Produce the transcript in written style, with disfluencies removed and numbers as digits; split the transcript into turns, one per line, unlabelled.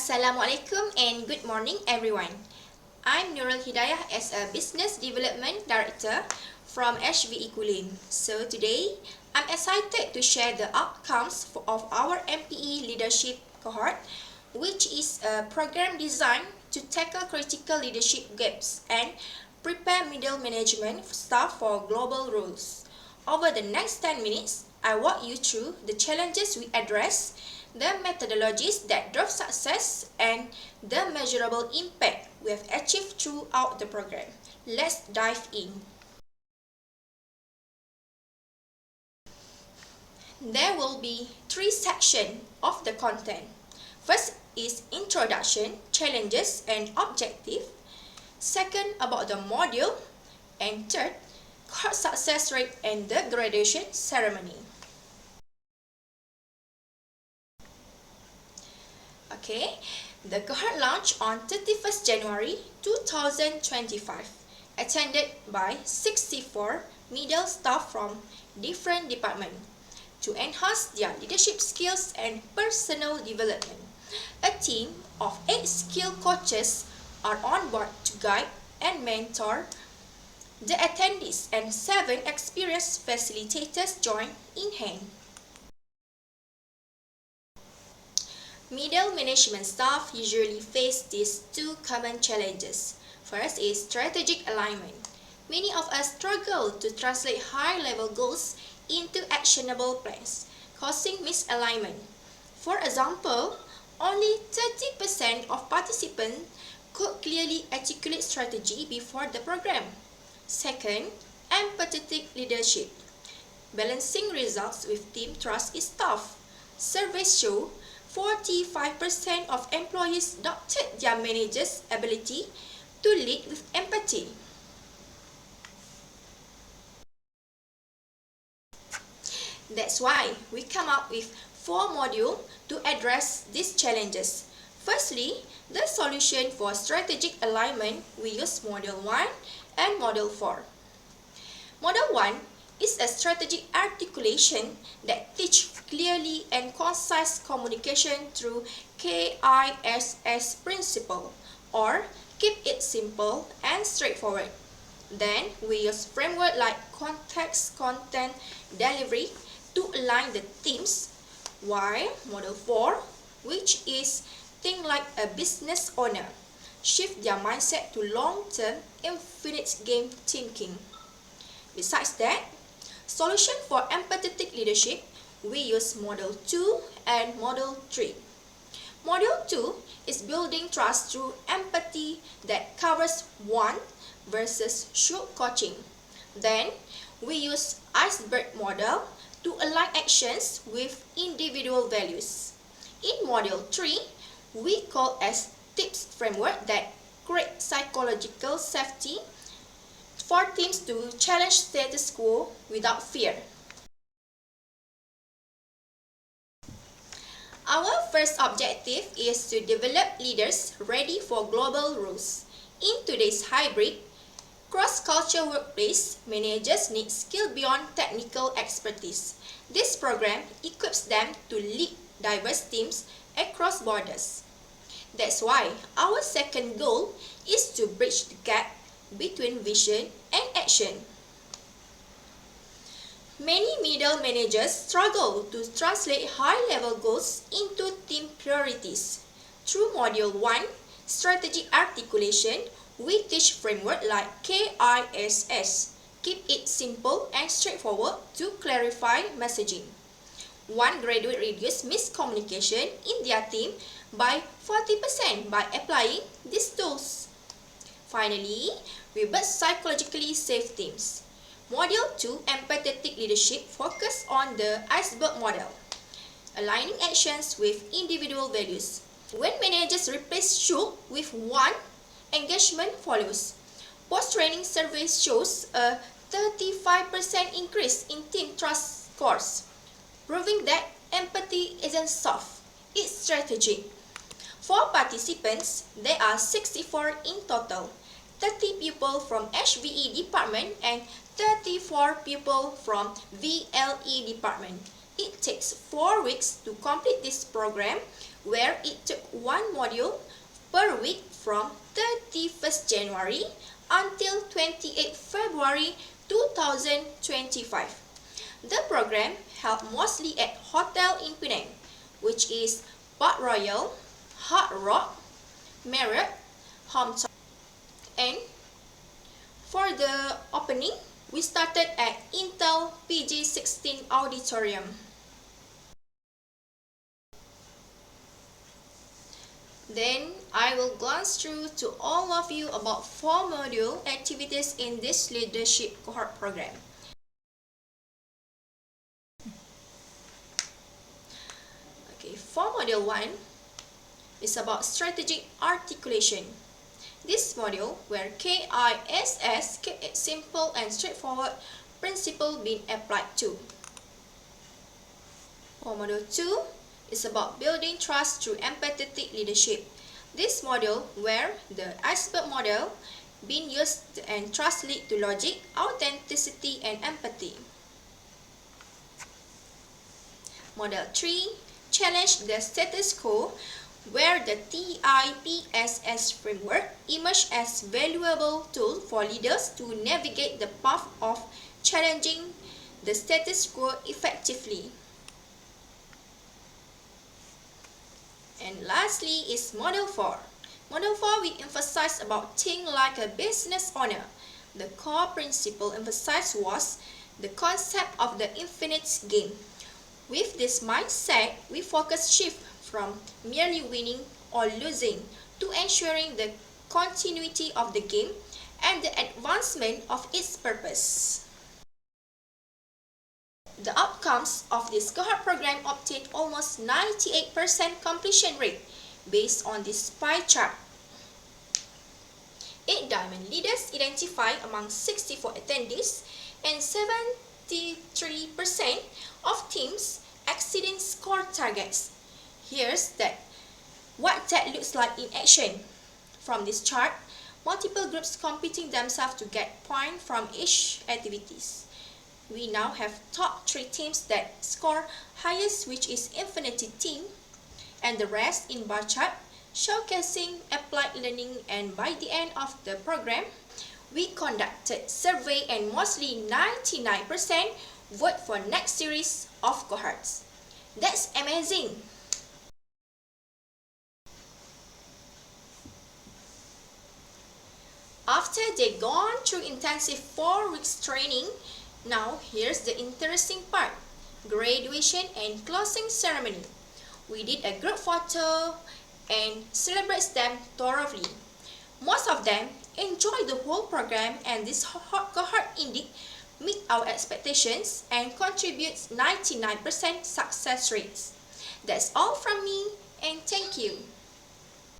Assalamualaikum and good morning everyone. I'm Nurul Hidayah as a Business Development Director from HVE Kulim. So today, I'm excited to share the outcomes of our MPE leadership cohort, which is a program designed to tackle critical leadership gaps and prepare middle management staff for global roles. Over the next 10 minutes, I walk you through the challenges we address, the methodologies that drove success, and the measurable impact we have achieved throughout the program. Let's dive in. There will be 3 sections of the content. First is introduction, challenges, and objective. Second, about the module. And third, cohort success rate and the graduation ceremony. Okay, the cohort launched on 31st January 2025, attended by 64 middle staff from different departments to enhance their leadership skills and personal development. A team of 8 skilled coaches are on board to guide and mentor the attendees, and 7 experienced facilitators join in hand. Middle management staff usually face these 2 common challenges. First is strategic alignment. Many of us struggle to translate high-level goals into actionable plans, causing misalignment. For example, only 30% of participants could clearly articulate strategy before the program. Second, empathetic leadership. Balancing results with team trust is tough. Surveys show 45% of employees doubted their manager's ability to lead with empathy. That's why we come up with 4 modules to address these challenges. Firstly, the solution for strategic alignment, we use Module 1 and Module 4. Module 1 is a strategic articulation that teaches clearly and concise communication through KISS principle, or keep it simple and straightforward. Then we use framework like context, content, delivery to align the themes, while Module 4, which is think like a business owner, shift their mindset to long-term infinite game thinking. Besides that, solution for empathetic leadership, we use Module 2 and Module 3. Module 2 is building trust through empathy that covers want versus should coaching. Then, we use iceberg model to align actions with individual values. In Module 3, we call as tips framework that create psychological safety for teams to challenge status quo without fear. Our first objective is to develop leaders ready for global roles. In today's hybrid, cross-cultural workplace, managers need skill beyond technical expertise. This program equips them to lead diverse teams across borders. That's why our second goal is to bridge the gap between vision and action. Many middle managers struggle to translate high-level goals into team priorities. Through Module 1, Strategy Articulation, we teach framework like KISS, keep it simple and straightforward to clarify messaging. One graduate reduced miscommunication in their team by 40% by applying these tools. Finally, we build psychologically safe teams. Module 2, Empathetic Leadership, focus on the iceberg model, aligning actions with individual values. When managers replace should with want, engagement follows. Post-training survey shows a 35% increase in team trust scores, proving that empathy isn't soft, it's strategic. For participants, there are 64 in total, 30 people from HVE department and 34 people from VLE department. It takes 4 weeks to complete this program, where it took one module per week from 31st January until 28 February 2025. The program held mostly at Hotel in Penang, which is Park Royal, Hard Rock, Marriott, Hometown. And for the opening, we started at Intel PG16 Auditorium. Then I will glance through to all of you about 4 module activities in this leadership cohort program. Okay, for module 1 is about strategic articulation. This module, where KISS, keep it simple and straightforward, principle being applied to. For module 2 is about building trust through empathetic leadership. This module, where the iceberg model being used and trust lead to logic, authenticity and empathy. Module 3, challenge the status quo, where the TIPSS framework emerged as valuable tool for leaders to navigate the path of challenging the status quo effectively. And lastly is Module 4. Module 4, we emphasize about think like a business owner. The core principle emphasized was the concept of the infinite game. With this mindset, we focus shift from merely winning or losing to ensuring the continuity of the game and the advancement of its purpose. The outcomes of this cohort program obtained almost 98% completion rate based on this pie chart. 8 diamond leaders identified among 64 attendees and 73% of teams exceeding score targets. Here's what that looks like in action. From this chart, multiple groups competing themselves to get points from each activities. We now have top 3 teams that score highest, which is Infinity team, and the rest in bar chart, showcasing applied learning. And by the end of the program, we conducted survey and mostly 99% vote for next series of cohorts. That's amazing! After they gone through intensive 4 weeks training, now here's the interesting part, graduation and closing ceremony. We did a group photo and celebrates them thoroughly. Most of them enjoyed the whole program, and this cohort indeed meet our expectations and contributes 99% success rates. That's all from me, and thank you.